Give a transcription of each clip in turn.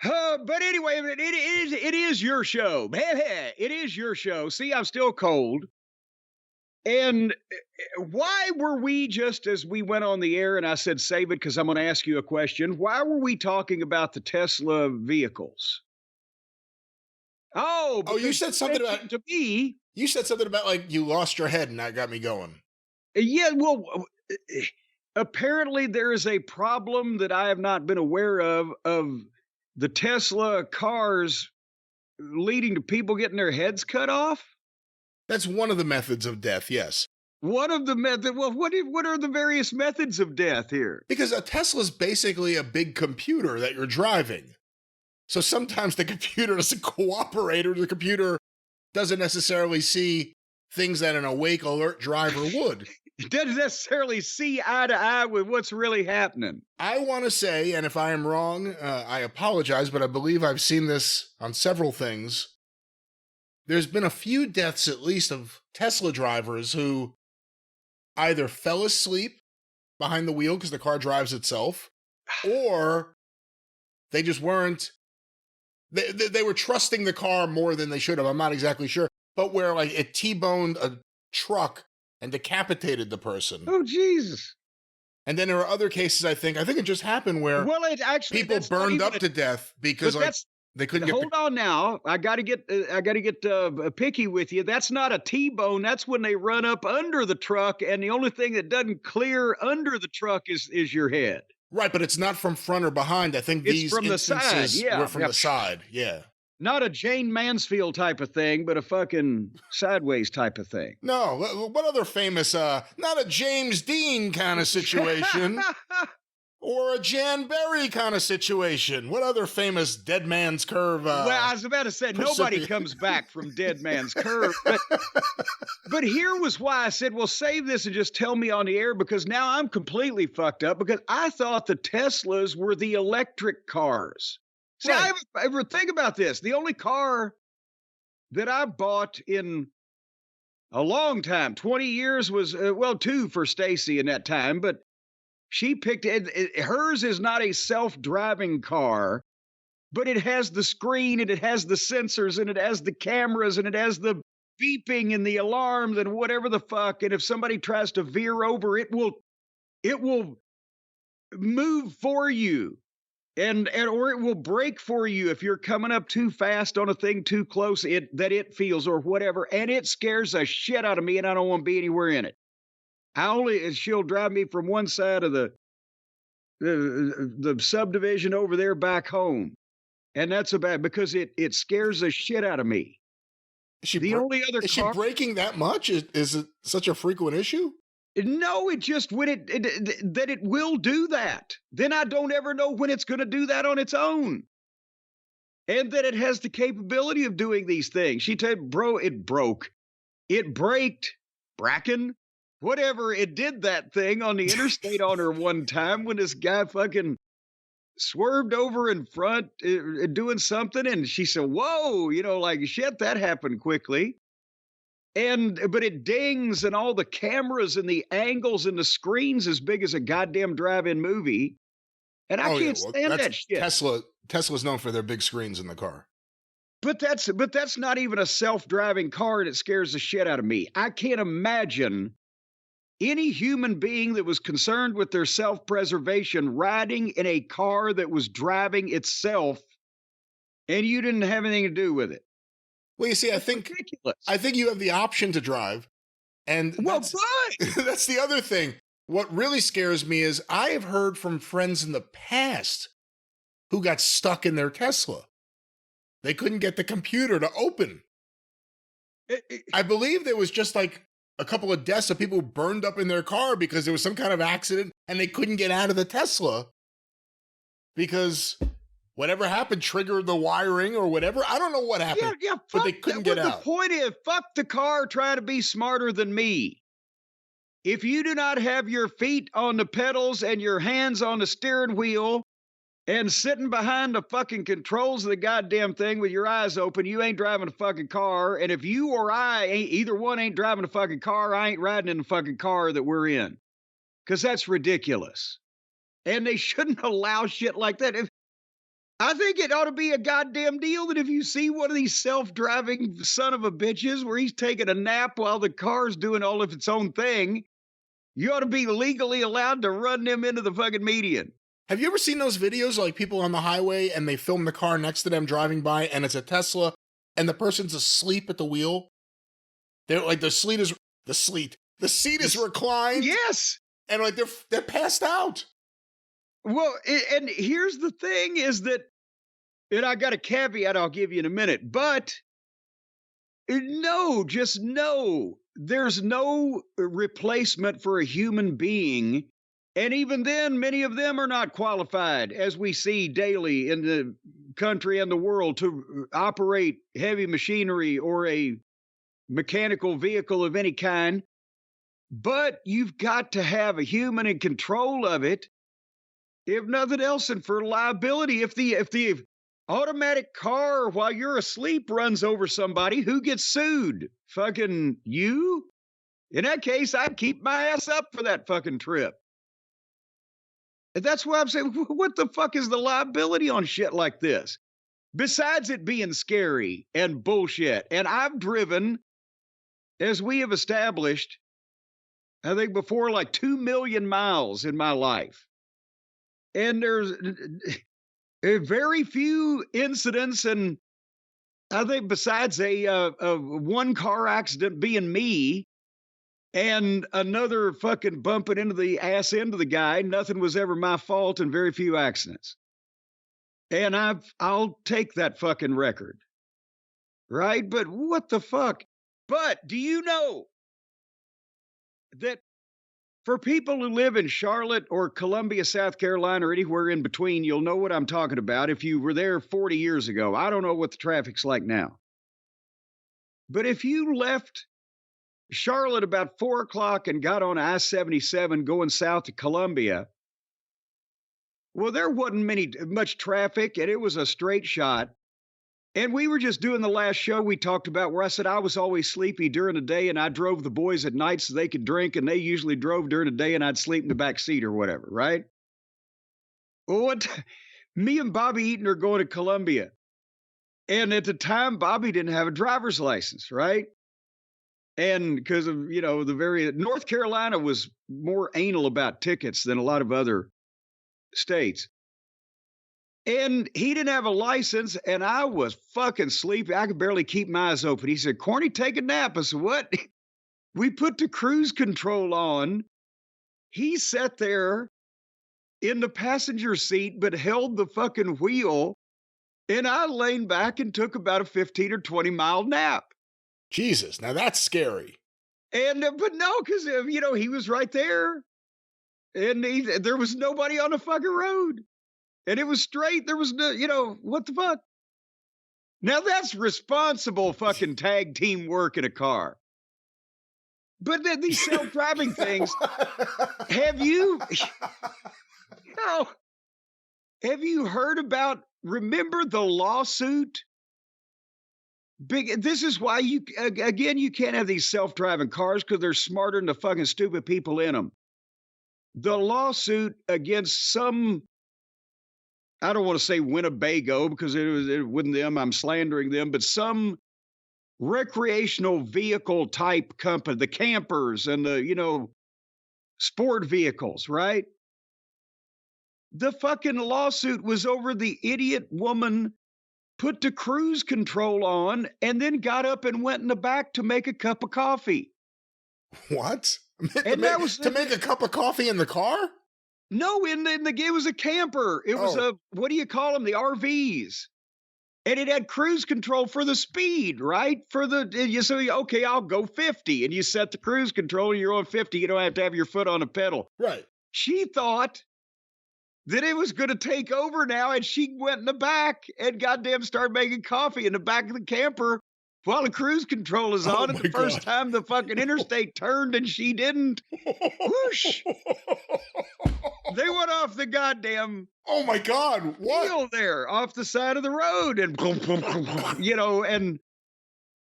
But anyway, it is your show. It is your show. See, I'm still cold. And why were we just as we went on the air and I said save it because I'm going to ask you a question? Why were we talking about the Tesla vehicles? Oh, Oh, you because said you something about mentioned to me. you said something about like you lost your head, and that got me going. Yeah, well, apparently there is a problem that I have not been aware of the Tesla cars leading to people getting their heads cut off. That's one of the methods of death, yes. One of the method. Well, what are the various methods of death here? Because a Tesla's basically a big computer that you're driving. So sometimes the computer doesn't cooperate, or the computer doesn't necessarily see things that an awake, alert driver would. It doesn't necessarily see eye to eye with what's really happening. I want to say, and if I am wrong, I apologize, but I believe I've seen this on several things. There's been a few deaths, at least, of Tesla drivers who either fell asleep behind the wheel because the car drives itself, or they just weren't. They were trusting the car more than they should have. I'm not exactly sure, but where like it T-boned a truck and decapitated the person. Oh Jesus! And then there are other cases. I think it just happened where Well, it actually people that's not burned even up to death because but like that's they couldn't get. hold on now. I got to get picky with you. That's not a T-bone. That's when they run up under the truck, and the only thing that doesn't clear under the truck is your head. Right, but it's not from front or behind. I think It's these from the side, instances yeah, were from yeah. the side. Yeah. Not a Jane Mansfield type of thing, but a fucking sideways type of thing. No, what other famous, not a James Dean kind of situation or a Jan Berry kind of situation? What other famous Dead Man's Curve? Well, I was about to say nobody comes back from Dead Man's Curve, but here was why I said, well, save this and just tell me on the air because now I'm completely fucked up because I thought the Teslas were the electric cars. See, Right. I ever think about this. The only car that I bought in a long time, 20 years was, well, two for Stacy in that time, but she picked it. Hers is not a self-driving car, but it has the screen and it has the sensors and it has the cameras and it has the beeping and the alarms and whatever the fuck. And if somebody tries to veer over, it will move for you. And or it will brake for you if you're coming up too fast on a thing too close that it feels or whatever, and it scares the shit out of me, and I don't want to be anywhere in it. She'll drive me from one side of the subdivision over there back home, and that's about because it scares the shit out of me. The only other is she car breaking that much? Is it such a frequent issue? No, it just when that it will do that. Then I don't ever know when it's going to do that on its own. And that it has the capability of doing these things. She said, bro, it broke. It braked, Bracken, whatever. It did that thing on the interstate on her one time when this guy fucking swerved over in front doing something. And she said, whoa, like shit, that happened quickly. But it dings and all the cameras and the angles and the screens as big as a goddamn drive-in movie. And I can't stand that shit. Tesla's known for their big screens in the car. But that's not even a self-driving car, and it scares the shit out of me. I can't imagine any human being that was concerned with their self-preservation riding in a car that was driving itself, and you didn't have anything to do with it. Well, you see, I think you have the option to drive, and that's the other thing. What really scares me is I have heard from friends in the past who got stuck in their Tesla. They couldn't get the computer to open. I believe there was just like a couple of deaths of people who burned up in their car because there was some kind of accident and they couldn't get out of the Tesla because whatever happened triggered the wiring or whatever. I don't know what happened, but they couldn't get out. The point is, fuck the car trying to be smarter than me. If you do not have your feet on the pedals and your hands on the steering wheel and sitting behind the fucking controls of the goddamn thing with your eyes open, you ain't driving a fucking car. And if you or either one ain't driving a fucking car, I ain't riding in the fucking car that we're in. Because that's ridiculous. And they shouldn't allow shit like that. I think it ought to be a goddamn deal that if you see one of these self-driving son of a bitches where he's taking a nap while the car's doing all of its own thing, you ought to be legally allowed to run them into the fucking median. Have you ever seen those videos like people on the highway and they film the car next to them driving by and it's a Tesla and the person's asleep at the wheel? They're like the seat is reclined. Yes. And like they're passed out. Well, and here's the thing is that, and I got a caveat I'll give you in a minute, but no, just no. There's no replacement for a human being. And even then, many of them are not qualified, as we see daily in the country and the world, to operate heavy machinery or a mechanical vehicle of any kind. But you've got to have a human in control of it, if nothing else, and for liability. If the automatic car while you're asleep runs over somebody, who gets sued? Fucking you? In that case, I'd keep my ass up for that fucking trip. And that's why I'm saying, what the fuck is the liability on shit like this? Besides it being scary and bullshit. And I've driven, as we have established, I think before, like 2 million miles in my life. And there's very few incidents, and I think besides a one car accident being me and another fucking bumping into the ass end of the guy, nothing was ever my fault, and very few accidents. And I'll take that fucking record. Right? But what the fuck? But do you know that for people who live in Charlotte or Columbia, South Carolina, or anywhere in between, you'll know what I'm talking about if you were there 40 years ago. I don't know what the traffic's like now. But if you left Charlotte about 4 o'clock and got on I-77 going south to Columbia, well, there wasn't much traffic, and it was a straight shot. And we were just doing the last show we talked about where I said I was always sleepy during the day and I drove the boys at night so they could drink, and they usually drove during the day and I'd sleep in the back seat or whatever, right? Well, me and Bobby Eaton are going to Columbia. And at the time, Bobby didn't have a driver's license, right? And because of, North Carolina was more anal about tickets than a lot of other states. And he didn't have a license, and I was fucking sleepy. I could barely keep my eyes open. He said, "Corny, take a nap." I said, "What?" We put the cruise control on. He sat there in the passenger seat, but held the fucking wheel. And I leaned back and took about a 15 or 20 mile nap. Jesus, now that's scary. And, but no, because, he was right there. And there was nobody on the fucking road. And it was straight. There was no, what the fuck? Now that's responsible fucking tag team work in a car. But then these self-driving things, have you heard about, remember the lawsuit? This is why you can't have these self-driving cars, because they're smarter than the fucking stupid people in them. The lawsuit against some, I don't want to say Winnebago because it wasn't them, I'm slandering them, but some recreational vehicle type company, the campers and the, sport vehicles, right? The fucking lawsuit was over the idiot woman put the cruise control on and then got up and went in the back to make a cup of coffee. What? To make a cup of coffee in the car? No, it was a camper. It was what do you call them? The RVs. And it had cruise control for the speed, right? Okay, I'll go 50. And you set the cruise control and you're on 50. You don't have to have your foot on the pedal. Right. She thought that it was going to take over now, and she went in the back and goddamn started making coffee in the back of the camper while the cruise control is on. And the first time the fucking interstate turned and she didn't, whoosh, they went off the goddamn, oh my God, what? Wheel there off the side of the road, and and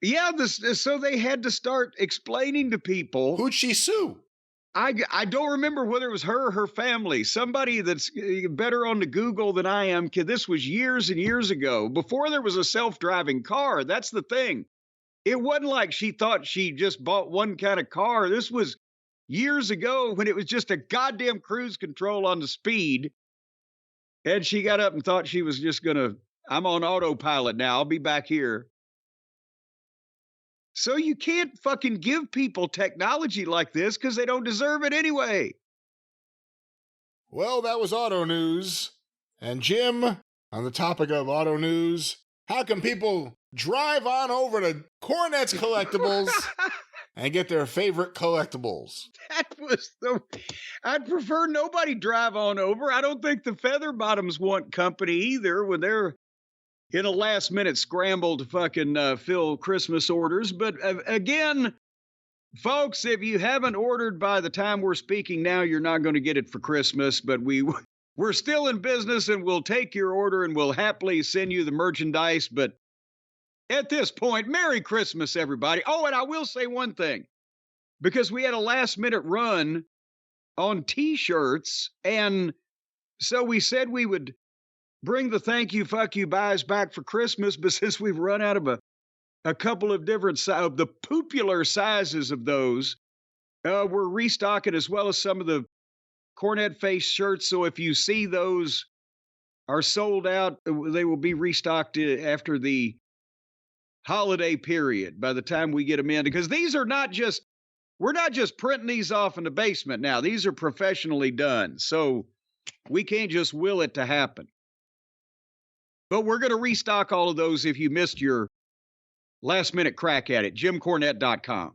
yeah, so they had to start explaining to people. Who'd she sue? I don't remember whether it was her or her family. Somebody that's better on the Google than I am. This was years and years ago, before there was a self-driving car. That's the thing. It wasn't like she thought she just bought one kind of car. This was years ago when it was just a goddamn cruise control on the speed. And she got up and thought she was just I'm on autopilot now. I'll be back here. So you can't fucking give people technology like this because they don't deserve it anyway. Well, that was Auto News. And Jim, on the topic of Auto News, how can people drive on over to Cornette's Collectibles and get their favorite collectibles? I'd prefer nobody drive on over. I don't think the Featherbottoms want company either when they're in a last-minute scramble to fucking fill Christmas orders. But again, folks, if you haven't ordered by the time we're speaking now, you're not going to get it for Christmas. But we're still in business, and we'll take your order, and we'll happily send you the merchandise. But at this point, Merry Christmas, everybody. Oh, and I will say one thing, because we had a last-minute run on T-shirts, and so we said we would bring the thank you, fuck you buys back for Christmas, but since we've run out of a couple of different of the popular sizes of those, we're restocking, as well as some of the Cornette face shirts. So if you see those are sold out, they will be restocked after the holiday period by the time we get them in, because these are we're not just printing these off in the basement now. These are professionally done. So we can't just will it to happen. But we're going to restock all of those if you missed your last-minute crack at it. JimCornette.com.